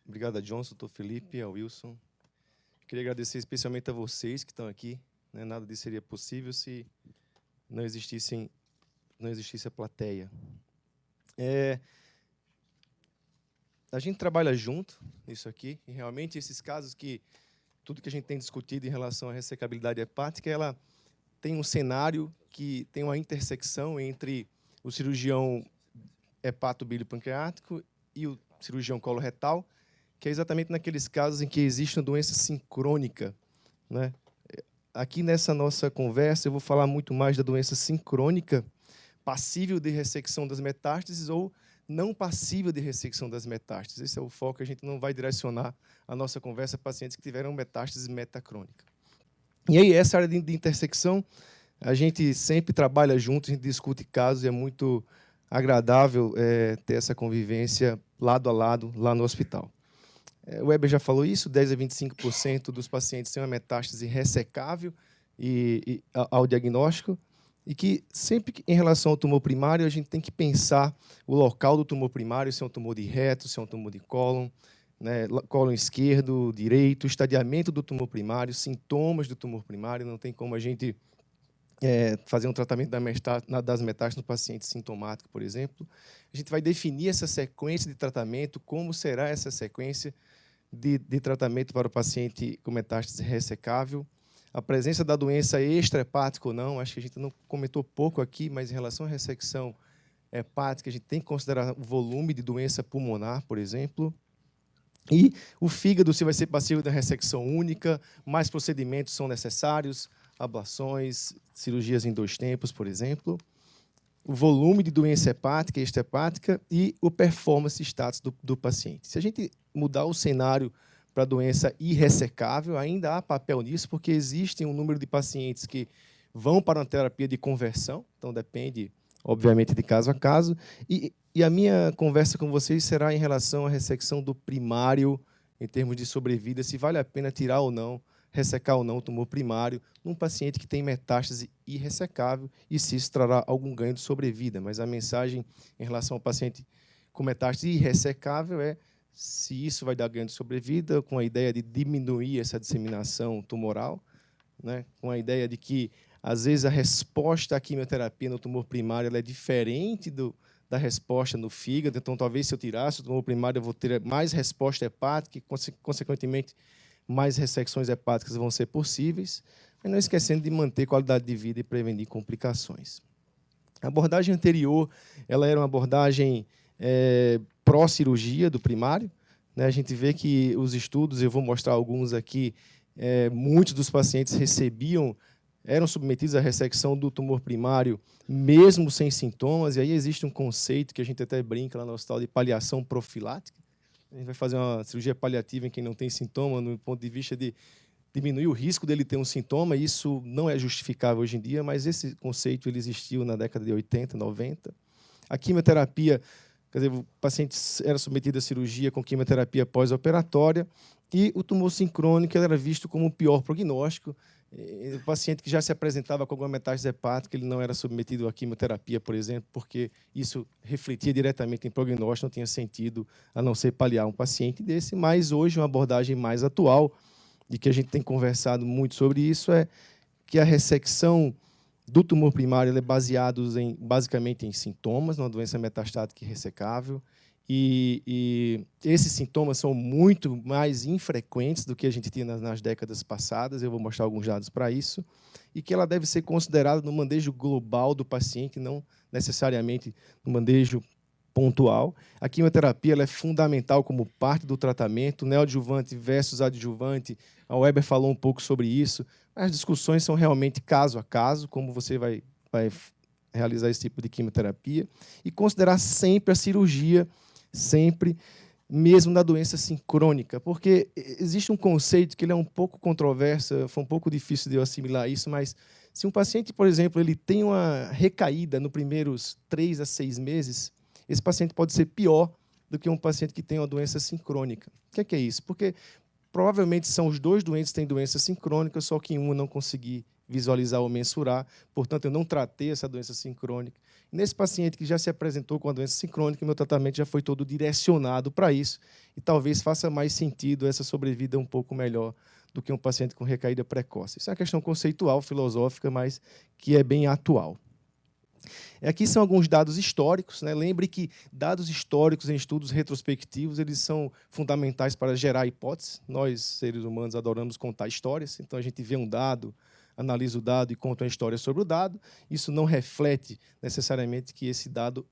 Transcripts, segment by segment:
Obrigado a Johnson, doutor Felipe, a Wilson. Queria agradecer especialmente a vocês que estão aqui. Né? Nada disso seria possível se não existisse a plateia. A gente trabalha junto nisso aqui, e realmente esses casos que tudo que a gente tem discutido em relação à ressecabilidade hepática, ela tem um cenário que tem uma intersecção entre o cirurgião hepatobilipancreático e o cirurgião coloretal, que é exatamente naqueles casos em que existe uma doença sincrônica, né? Aqui nessa nossa conversa eu vou falar muito mais da doença sincrônica, passível de ressecção das metástases ou não passível de ressecção das metástases. Esse é o foco, a gente não vai direcionar a nossa conversa a pacientes que tiveram metástase metacrônica. E aí, essa área de intersecção, a gente sempre trabalha junto, a gente discute casos, e é muito agradável ter essa convivência lado a lado lá no hospital. O Weber já falou isso, 10 a 25% dos pacientes têm uma metástase ressecável ao diagnóstico, e que sempre em relação ao tumor primário, a gente tem que pensar o local do tumor primário, se é um tumor de reto, se é um tumor de cólon, né, cólon esquerdo, direito, estadiamento do tumor primário, sintomas do tumor primário. Não tem como a gente fazer um tratamento das metástases no paciente sintomático, por exemplo. A gente vai definir essa sequência de tratamento, como será essa sequência de tratamento para o paciente com metástase ressecável. A presença da doença extrahepática ou não, acho que a gente não comentou pouco aqui, mas em relação à ressecção hepática, a gente tem que considerar o volume de doença pulmonar, por exemplo. E o fígado, se vai ser passível da ressecção única, mais procedimentos são necessários, ablações, cirurgias em 2 tempos, por exemplo. O volume de doença hepática e extrahepática e o performance status do paciente. Se a gente mudar o cenário para a doença irressecável, ainda há papel nisso, porque existem um número de pacientes que vão para uma terapia de conversão, então depende, obviamente, de caso a caso. E a minha conversa com vocês será em relação à ressecção do primário, em termos de sobrevida, se vale a pena tirar ou não, ressecar ou não o tumor primário num paciente que tem metástase irressecável e se isso trará algum ganho de sobrevida. Mas a mensagem em relação ao paciente com metástase irressecável é se isso vai dar ganho de sobrevida, com a ideia de diminuir essa disseminação tumoral, né? Com a ideia de que, às vezes, a resposta à quimioterapia no tumor primário ela é diferente da resposta no fígado. Então, talvez, se eu tirasse o tumor primário, eu vou ter mais resposta hepática e, consequentemente, mais ressecções hepáticas vão ser possíveis, mas não esquecendo de manter qualidade de vida e prevenir complicações. A abordagem anterior ela era uma abordagem pró-cirurgia do primário, né? A gente vê que os estudos, eu vou mostrar alguns aqui, muitos dos pacientes eram submetidos à ressecção do tumor primário, mesmo sem sintomas, e aí existe um conceito que a gente até brinca lá no hospital de paliação profilática. A gente vai fazer uma cirurgia paliativa em quem não tem sintoma, no ponto de vista de diminuir o risco dele ter um sintoma. Isso não é justificável hoje em dia, mas esse conceito ele existiu na década de 80, 90. A quimioterapia, quer dizer, o paciente era submetido à cirurgia com quimioterapia pós-operatória e o tumor sincrônico era visto como o pior prognóstico. O paciente que já se apresentava com alguma metástase hepática, ele não era submetido à quimioterapia, por exemplo, porque isso refletia diretamente em prognóstico, não tinha sentido a não ser paliar um paciente desse. Mas hoje uma abordagem mais atual, e que a gente tem conversado muito sobre isso, é que a ressecção do tumor primário é baseada basicamente em sintomas, numa doença metastática irressecável, e esses sintomas são muito mais infrequentes do que a gente tinha nas décadas passadas. Eu vou mostrar alguns dados para isso, e que ela deve ser considerada no manejo global do paciente, não necessariamente no manejo pontual. A quimioterapia ela é fundamental como parte do tratamento, neoadjuvante versus adjuvante. A Weber falou um pouco sobre isso. As discussões são realmente caso a caso, como você vai realizar esse tipo de quimioterapia, e considerar sempre a cirurgia, sempre, mesmo na doença sincrônica, porque existe um conceito que ele é um pouco controverso, foi um pouco difícil de eu assimilar isso, mas se um paciente, por exemplo, ele tem uma recaída nos primeiros 3 a 6 meses, esse paciente pode ser pior do que um paciente que tem uma doença sincrônica. O que é isso? Porque provavelmente são os 2 doentes que têm doença sincrônica, só que em um eu não consegui visualizar ou mensurar, portanto, eu não tratei essa doença sincrônica. Nesse paciente que já se apresentou com a doença sincrônica, meu tratamento já foi todo direcionado para isso, e talvez faça mais sentido essa sobrevida um pouco melhor do que um paciente com recaída precoce. Isso é uma questão conceitual, filosófica, mas que é bem atual. Aqui são alguns dados históricos, né? Lembre que dados históricos em estudos retrospectivos eles são fundamentais para gerar hipóteses. Nós, seres humanos, adoramos contar histórias, então a gente vê um dado, analisa o dado e conta uma história sobre o dado. Isso não reflete necessariamente que esse dado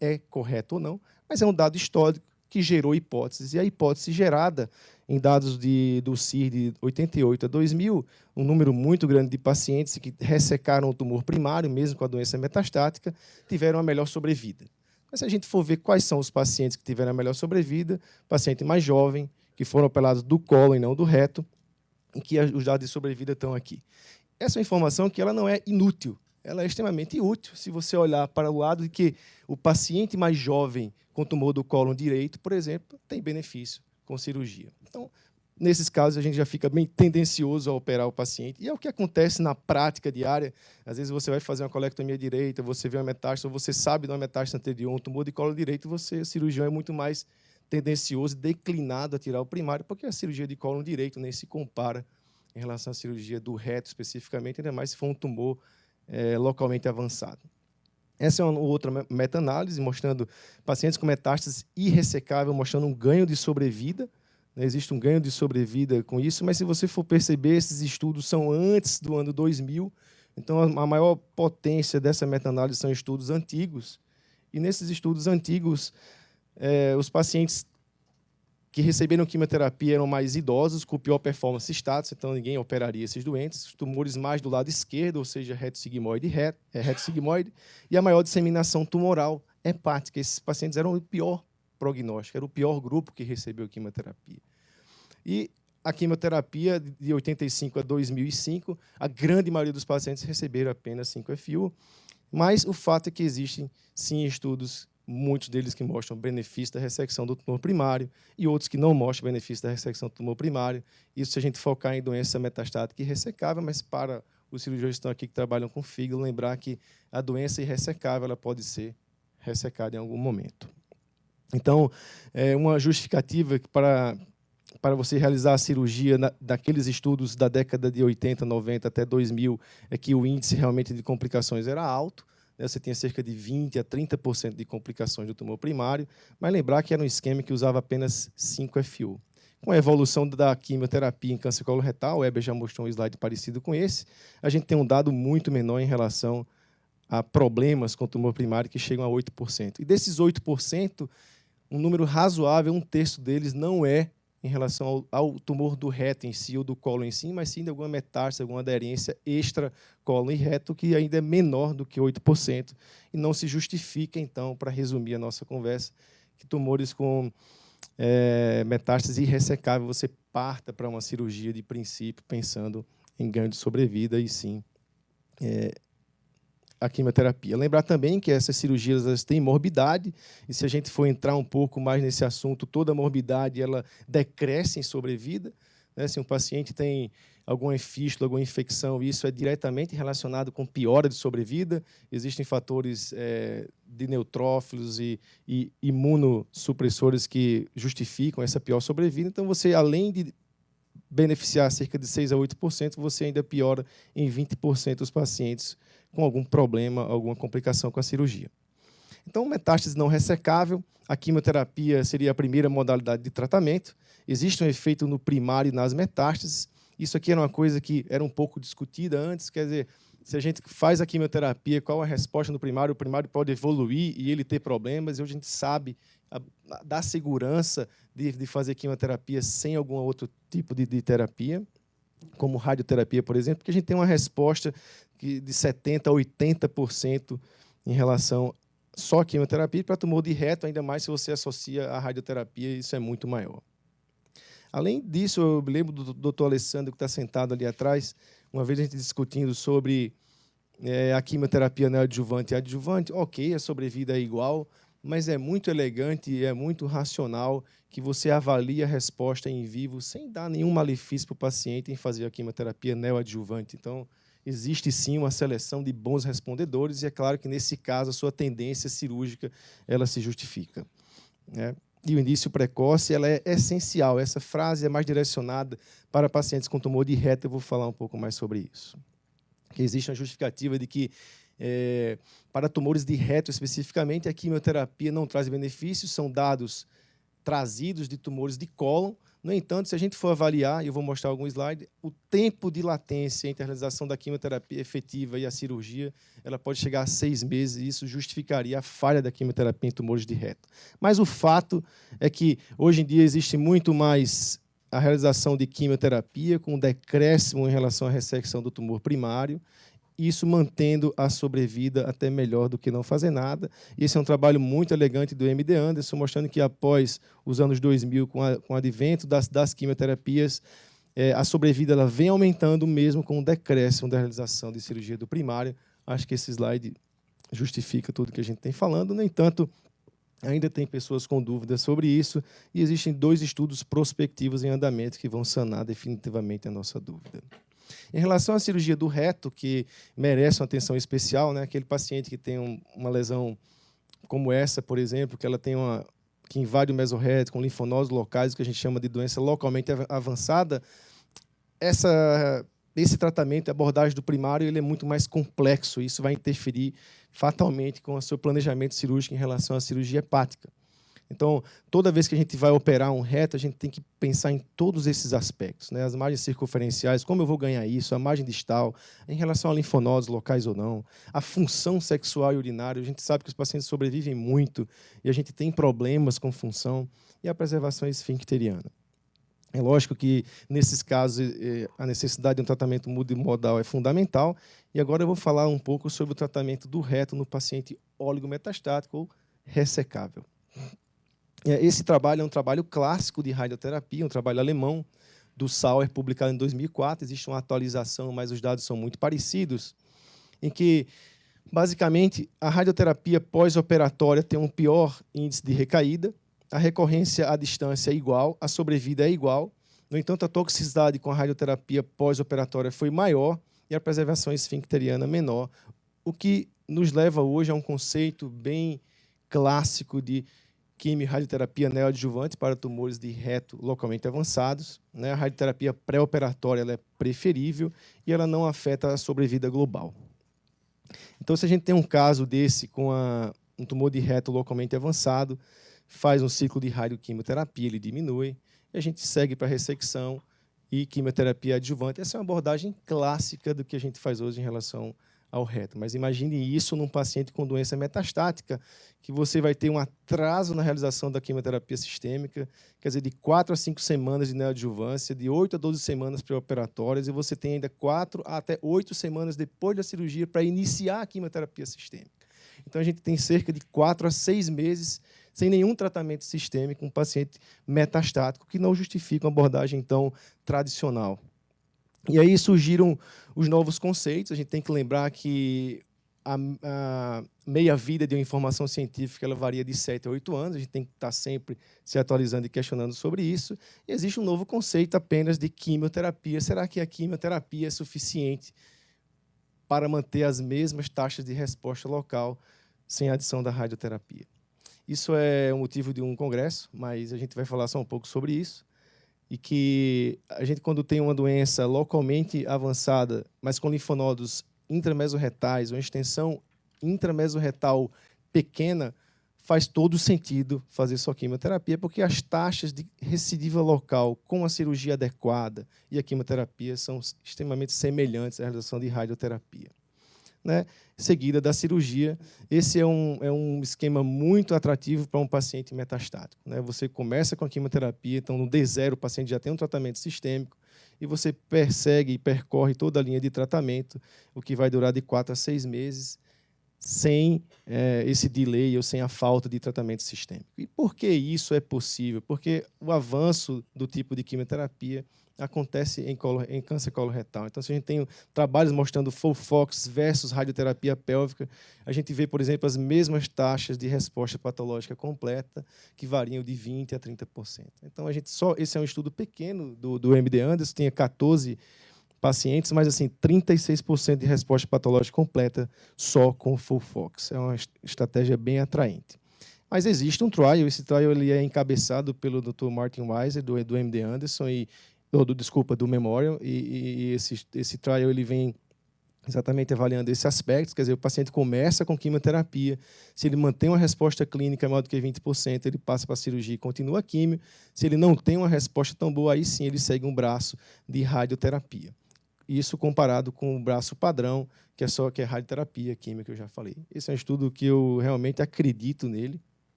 é correto ou não, mas é um dado histórico que gerou hipóteses. E a hipótese gerada em dados do CIR de 88 a 2000, um número muito grande de pacientes que ressecaram o tumor primário, mesmo com a doença metastática, tiveram a melhor sobrevida. Mas se a gente for ver quais são os pacientes que tiveram a melhor sobrevida, paciente mais jovem, que foram operados do colo e não do reto, em que os dados de sobrevida estão aqui. Essa é uma informação que ela não é inútil, ela é extremamente útil se você olhar para o lado de que o paciente mais jovem com tumor do cólon direito, por exemplo, tem benefício com cirurgia. Então, nesses casos, a gente já fica bem tendencioso a operar o paciente. E é o que acontece na prática diária. Às vezes você vai fazer uma colectomia direita, você vê uma metástase, ou você sabe de uma metástase anterior, um tumor de colo direito, você, cirurgião, é muito mais tendencioso, declinado a tirar o primário, porque a cirurgia de colo direito nem se compara em relação à cirurgia do reto, especificamente, ainda mais se for um tumor localmente avançado. Essa é uma outra meta-análise, mostrando pacientes com metástase irressecável, mostrando um ganho de sobrevida. Existe um ganho de sobrevida com isso, mas se você for perceber, esses estudos são antes do ano 2000, então a maior potência dessa meta-análise são estudos antigos, e nesses estudos antigos, os pacientes que receberam quimioterapia eram mais idosos, com pior performance status, então ninguém operaria esses doentes, os tumores mais do lado esquerdo, ou seja, reto sigmoide, e a maior disseminação tumoral hepática. Esses pacientes eram o pior prognóstico, era o pior grupo que recebeu quimioterapia. E a quimioterapia, de 85 a 2005, a grande maioria dos pacientes receberam apenas 5-FU, mas o fato é que existem, sim, estudos, muitos deles que mostram benefício da ressecção do tumor primário e outros que não mostram benefício da ressecção do tumor primário. Isso se a gente focar em doença metastática e ressecável, mas para os cirurgiões que estão aqui que trabalham com fígado, lembrar que a doença irressecável ela pode ser ressecada em algum momento. Então, uma justificativa para você realizar a cirurgia daqueles estudos da década de 80, 90 até 2000 é que o índice realmente de complicações era alto. Você tinha cerca de 20% a 30% de complicações do tumor primário, mas lembrar que era um esquema que usava apenas 5-FU. Com a evolução da quimioterapia em câncer coloretal, o Heber já mostrou um slide parecido com esse, a gente tem um dado muito menor em relação a problemas com o tumor primário que chegam a 8%. E desses 8%, um número razoável, 1/3 deles não é em relação ao tumor do reto em si, ou do colo em si, mas sim de alguma metástase, alguma aderência extra-colo e reto, que ainda é menor do que 8%, e não se justifica, então, para resumir a nossa conversa, que tumores com metástase irressecável, você parta para uma cirurgia de princípio, pensando em ganho de sobrevida, e sim a quimioterapia. Lembrar também que essas cirurgias elas têm morbidade, e se a gente for entrar um pouco mais nesse assunto, toda morbidade ela decresce em sobrevida. Né? Se um paciente tem alguma fístula, alguma infecção, isso é diretamente relacionado com piora de sobrevida. Existem fatores de neutrófilos e imunossupressores que justificam essa pior sobrevida. Então, você, além de beneficiar cerca de 6% a 8%, você ainda piora em 20% os pacientes com algum problema, alguma complicação com a cirurgia. Então, metástase não ressecável, a quimioterapia seria a primeira modalidade de tratamento. Existe um efeito no primário e nas metástases. Isso aqui era uma coisa que era um pouco discutida antes, quer dizer, se a gente faz a quimioterapia, qual a resposta no primário? O primário pode evoluir e ele ter problemas, e hoje a gente sabe da segurança de fazer quimioterapia sem algum outro tipo de terapia, como radioterapia, por exemplo, porque a gente tem uma resposta de 70% a 80% em relação só à quimioterapia. Para tumor de reto, ainda mais se você associa a radioterapia, isso é muito maior. Além disso, eu me lembro do doutor Alessandro, que está sentado ali atrás, uma vez a gente discutindo sobre a quimioterapia neoadjuvante e adjuvante. Ok, a sobrevida é igual, mas é muito elegante e é muito racional que você avalie a resposta em vivo sem dar nenhum malefício para o paciente em fazer a quimioterapia neoadjuvante. Então, existe sim uma seleção de bons respondedores, e é claro que, nesse caso, a sua tendência cirúrgica ela se justifica, né? E o início precoce ela é essencial. Essa frase é mais direcionada para pacientes com tumor de reto, eu vou falar um pouco mais sobre isso. Que existe uma justificativa de que, para tumores de reto especificamente, a quimioterapia não traz benefícios, são dados trazidos de tumores de cólon. No entanto, se a gente for avaliar, e eu vou mostrar alguns slides, o tempo de latência entre a realização da quimioterapia efetiva e a cirurgia, ela pode chegar a 6 meses, e isso justificaria a falha da quimioterapia em tumores de reto. Mas o fato é que, hoje em dia, existe muito mais a realização de quimioterapia, com um decréscimo em relação à ressecção do tumor primário, isso mantendo a sobrevida até melhor do que não fazer nada. Esse é um trabalho muito elegante do MD Anderson, mostrando que, após os anos 2000, com o advento das quimioterapias, a sobrevida ela vem aumentando mesmo com o decréscimo da realização de cirurgia do primário. Acho que esse slide justifica tudo que a gente tem falando. No entanto, ainda tem pessoas com dúvidas sobre isso, e existem 2 estudos prospectivos em andamento que vão sanar definitivamente a nossa dúvida. Em relação à cirurgia do reto, que merece uma atenção especial, né? Aquele paciente que tem uma lesão como essa, por exemplo, que ela tem que invade o mesorreto com linfonodos locais, que a gente chama de doença localmente avançada, esse tratamento, a abordagem do primário, ele é muito mais complexo. Isso vai interferir fatalmente com o seu planejamento cirúrgico em relação à cirurgia hepática. Então, toda vez que a gente vai operar um reto, a gente tem que pensar em todos esses aspectos, né? As margens circunferenciais, como eu vou ganhar isso, a margem distal, em relação a linfonodos locais ou não, a função sexual e urinária. A gente sabe que os pacientes sobrevivem muito e a gente tem problemas com função, e a preservação esfincteriana. É lógico que, nesses casos, a necessidade de um tratamento multimodal é fundamental. E agora eu vou falar um pouco sobre o tratamento do reto no paciente oligometastático ou ressecável. Esse trabalho é um trabalho clássico de radioterapia, um trabalho alemão, do Sauer, publicado em 2004. Existe uma atualização, mas os dados são muito parecidos, em que, basicamente, a radioterapia pós-operatória tem um pior índice de recaída, a recorrência à distância é igual, a sobrevida é igual. No entanto, a toxicidade com a radioterapia pós-operatória foi maior e a preservação esfincteriana menor, o que nos leva hoje a um conceito bem clássico de quimio-radioterapia neoadjuvante para tumores de reto localmente avançados, né? A radioterapia pré-operatória ela é preferível e ela não afeta a sobrevida global. Então, se a gente tem um caso desse com um tumor de reto localmente avançado, faz um ciclo de radioquimioterapia, ele diminui, e a gente segue para ressecção e quimioterapia adjuvante. Essa é uma abordagem clássica do que a gente faz hoje em relação ao reto. Mas imagine isso num paciente com doença metastática, que você vai ter um atraso na realização da quimioterapia sistêmica, quer dizer, de 4 a 5 semanas de neoadjuvância, de 8 a 12 semanas pré-operatórias, e você tem ainda 4 a até 8 semanas depois da cirurgia para iniciar a quimioterapia sistêmica. Então, a gente tem cerca de 4 a 6 meses sem nenhum tratamento sistêmico, um paciente metastático, que não justifica uma abordagem, então, tradicional. E aí surgiram os novos conceitos. A gente tem que lembrar que a meia-vida de uma informação científica ela varia de 7 a 8 anos. A gente tem que estar sempre se atualizando e questionando sobre isso. E existe um novo conceito apenas de quimioterapia. Será que a quimioterapia é suficiente para manter as mesmas taxas de resposta local sem a adição da radioterapia? Isso é o motivo de um congresso, mas a gente vai falar só um pouco sobre isso. E que a gente, quando tem uma doença localmente avançada, mas com linfonodos intramesorretais, uma extensão intramesorretal pequena, faz todo sentido fazer só quimioterapia, porque as taxas de recidiva local com a cirurgia adequada e a quimioterapia são extremamente semelhantes à realização de radioterapia, né? Seguida da cirurgia. Esse é um esquema muito atrativo para um paciente metastático, né? Você começa com a quimioterapia, então no D0 o paciente já tem um tratamento sistêmico e você persegue e percorre toda a linha de tratamento, o que vai durar de 4 a 6 meses, sem esse delay ou sem a falta de tratamento sistêmico. E por que isso é possível? Porque o avanço do tipo de quimioterapia acontece em câncer coloretal. Então, se a gente tem trabalhos mostrando FOLFOX versus radioterapia pélvica, a gente vê, por exemplo, as mesmas taxas de resposta patológica completa, que variam de 20% a 30%. Então, esse é um estudo pequeno do MD Anderson, tinha 14 pacientes, mas assim, 36% de resposta patológica completa só com FOLFOX. É uma estratégia bem atraente. Mas existe um trial, esse trial ele é encabeçado pelo Dr. Martin Weiser, do MD Anderson, do Memorial, e esse trial ele vem exatamente avaliando esse aspecto, quer dizer, o paciente começa com quimioterapia, se ele mantém uma resposta clínica maior do que 20%, ele passa para a cirurgia e continua a quimio. Se ele não tem uma resposta tão boa, aí sim ele segue um braço de radioterapia. Isso comparado com o braço padrão, que é radioterapia, química, que eu já falei. Esse é um estudo que eu realmente acredito nele,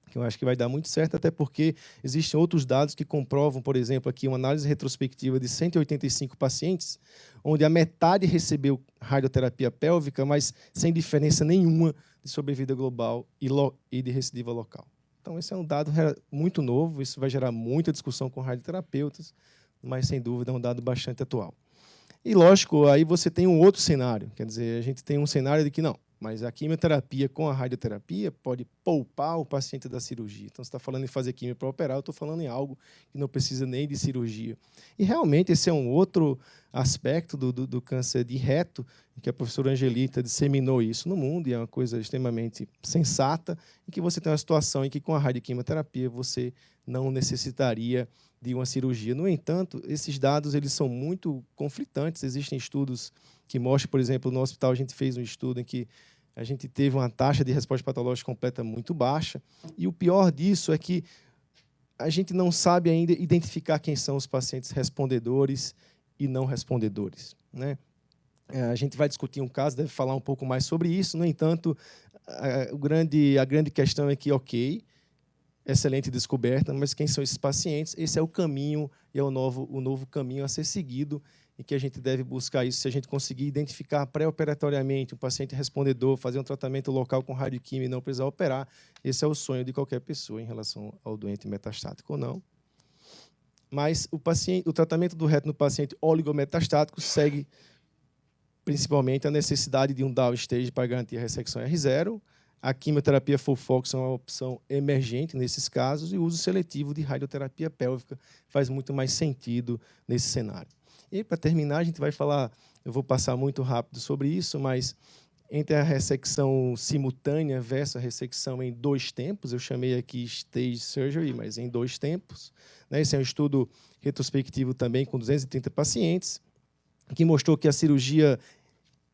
que eu acho que vai dar muito certo, até porque existem outros dados que comprovam, por exemplo, aqui uma análise retrospectiva de 185 pacientes, onde a metade recebeu radioterapia pélvica, mas sem diferença nenhuma de sobrevida global e de recidiva local. Então, esse é um dado muito novo, isso vai gerar muita discussão com radioterapeutas, mas, sem dúvida, é um dado bastante atual. E, lógico, aí você tem um outro cenário, quer dizer, a gente tem um cenário de que não, mas a quimioterapia com a radioterapia pode poupar o paciente da cirurgia. Então, você está falando em fazer quimio para operar, eu estou falando em algo que não precisa nem de cirurgia. E, realmente, esse é um outro aspecto do câncer de reto, que a professora Angelita disseminou isso no mundo, e é uma coisa extremamente sensata, em que você tem uma situação em que, com a radioquimioterapia, você não necessitaria de uma cirurgia. No entanto, esses dados eles são muito conflitantes. Existem estudos que mostram, por exemplo, no hospital a gente fez um estudo em que a gente teve uma taxa de resposta patológica completa muito baixa, e o pior disso é que a gente não sabe ainda identificar quem são os pacientes respondedores e não respondedores, né? A gente vai discutir um caso, deve falar um pouco mais sobre isso. No entanto, a grande questão é que, ok, excelente descoberta, mas quem são esses pacientes? Esse é o caminho, e é o novo caminho a ser seguido, e que a gente deve buscar isso. Se a gente conseguir identificar pré-operatoriamente um paciente respondedor, fazer um tratamento local com radioquimio e não precisar operar, esse é o sonho de qualquer pessoa em relação ao doente metastático ou não. Mas o tratamento do reto no paciente oligometastático segue principalmente a necessidade de um downstage para garantir a ressecção R0. A quimioterapia FOLFOX é uma opção emergente nesses casos, e o uso seletivo de radioterapia pélvica faz muito mais sentido nesse cenário. E, para terminar, a gente vai falar, eu vou passar muito rápido sobre isso, mas entre a ressecção simultânea versus a ressecção em 2 tempos, eu chamei aqui stage surgery, mas em 2 tempos. Esse é um estudo retrospectivo também com 230 pacientes, que mostrou que a cirurgia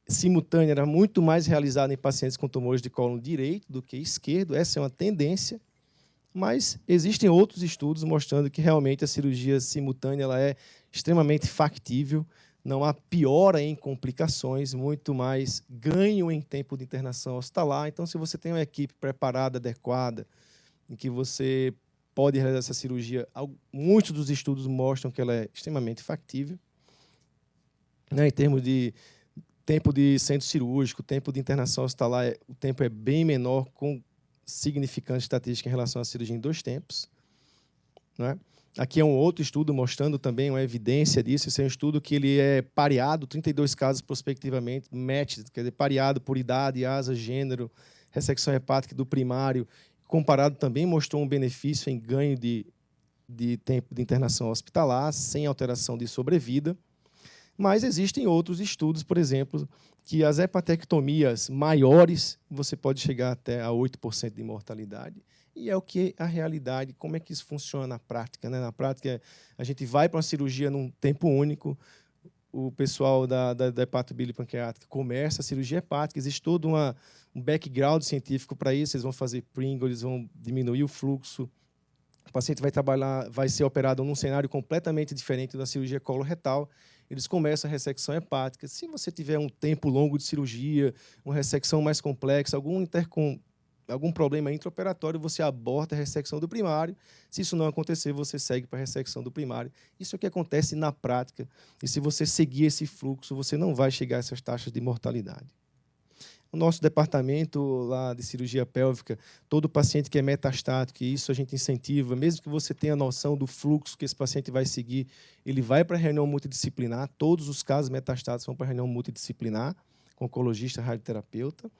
simultânea era muito mais realizada em pacientes com tumores de cólon direito do que esquerdo. Essa é uma tendência, mas existem outros estudos mostrando que realmente a cirurgia simultânea ela é extremamente factível, não há piora em complicações, muito mais ganho em tempo de internação hospitalar. Então, se você tem uma equipe preparada, adequada, em que você pode realizar essa cirurgia, muitos dos estudos mostram que ela é extremamente factível, né, em termos de tempo de centro cirúrgico, tempo de internação hospitalar, o tempo é bem menor, com significante estatística em relação à cirurgia em 2 tempos. Né? Aqui é um outro estudo mostrando também uma evidência disso. Esse é um estudo que ele é pareado, 32 casos prospectivamente, matched, quer dizer, pareado por idade, asa, gênero, ressecção hepática do primário, comparado também mostrou um benefício em ganho de tempo de internação hospitalar, sem alteração de sobrevida. Mas existem outros estudos, por exemplo, que as hepatectomias maiores, você pode chegar até a 8% de mortalidade. E é o que a realidade, como é que isso funciona na prática, né? Na prática, a gente vai para uma cirurgia num tempo único, o pessoal da hepatobilipancreática começa a cirurgia hepática, existe todo um background científico para isso, eles vão fazer Pringle, eles vão diminuir o fluxo, o paciente vai ser operado num cenário completamente diferente da cirurgia coloretal. Eles começam a ressecção hepática. Se você tiver um tempo longo de cirurgia, uma ressecção mais complexa, algum problema intraoperatório, você aborta a ressecção do primário. Se isso não acontecer, você segue para a ressecção do primário. Isso é o que acontece na prática. E se você seguir esse fluxo, você não vai chegar a essas taxas de mortalidade. O nosso departamento lá de cirurgia pélvica, todo paciente que é metastático, e isso a gente incentiva, mesmo que você tenha noção do fluxo que esse paciente vai seguir, ele vai para a reunião multidisciplinar. Todos os casos metastáticos vão para a reunião multidisciplinar, com oncologista, radioterapeuta.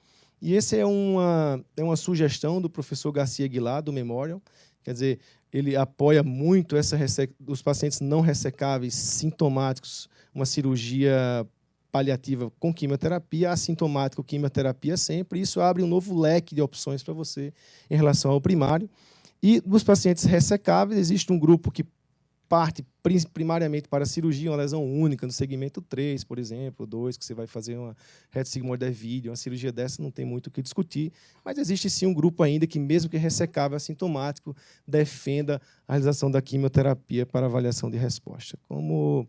E essa é uma sugestão do professor Garcia Aguilar, do Memorial, Quer dizer, ele apoia muito os pacientes não ressecáveis, sintomáticos, uma cirurgia paliativa com quimioterapia, assintomático, quimioterapia sempre. Isso abre um novo leque de opções para você em relação ao primário. E dos pacientes ressecáveis, existe um grupo que parte primariamente para a cirurgia, uma lesão única, no segmento 3, por exemplo, 2, que você vai fazer uma reto sigmoide, uma cirurgia dessa não tem muito o que discutir, mas existe sim um grupo ainda que, mesmo que ressecável, assintomático, defenda a realização da quimioterapia para avaliação de resposta. Como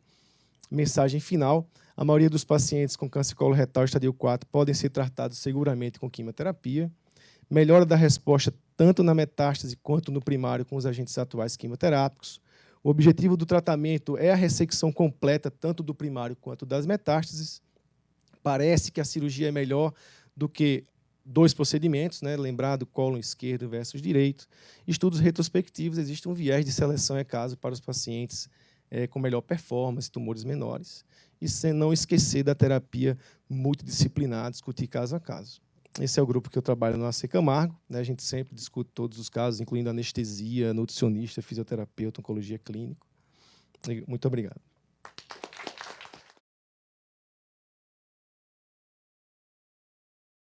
mensagem final, a maioria dos pacientes com câncer coloretal estadio 4 podem ser tratados seguramente com quimioterapia, melhora da resposta tanto na metástase quanto no primário com os agentes atuais quimioterápicos. O objetivo do tratamento é a ressecção completa, tanto do primário quanto das metástases. Parece que a cirurgia é melhor do que 2 procedimentos, né? Lembrado, cólon esquerdo versus direito. Estudos retrospectivos, existe um viés de seleção, é caso, para os pacientes com melhor performance, tumores menores. E sem não esquecer da terapia multidisciplinar, discutir caso a caso. Esse é o grupo que eu trabalho no AC Camargo, né? A gente sempre discute todos os casos, incluindo anestesia, nutricionista, fisioterapeuta, oncologia clínica. Muito obrigado.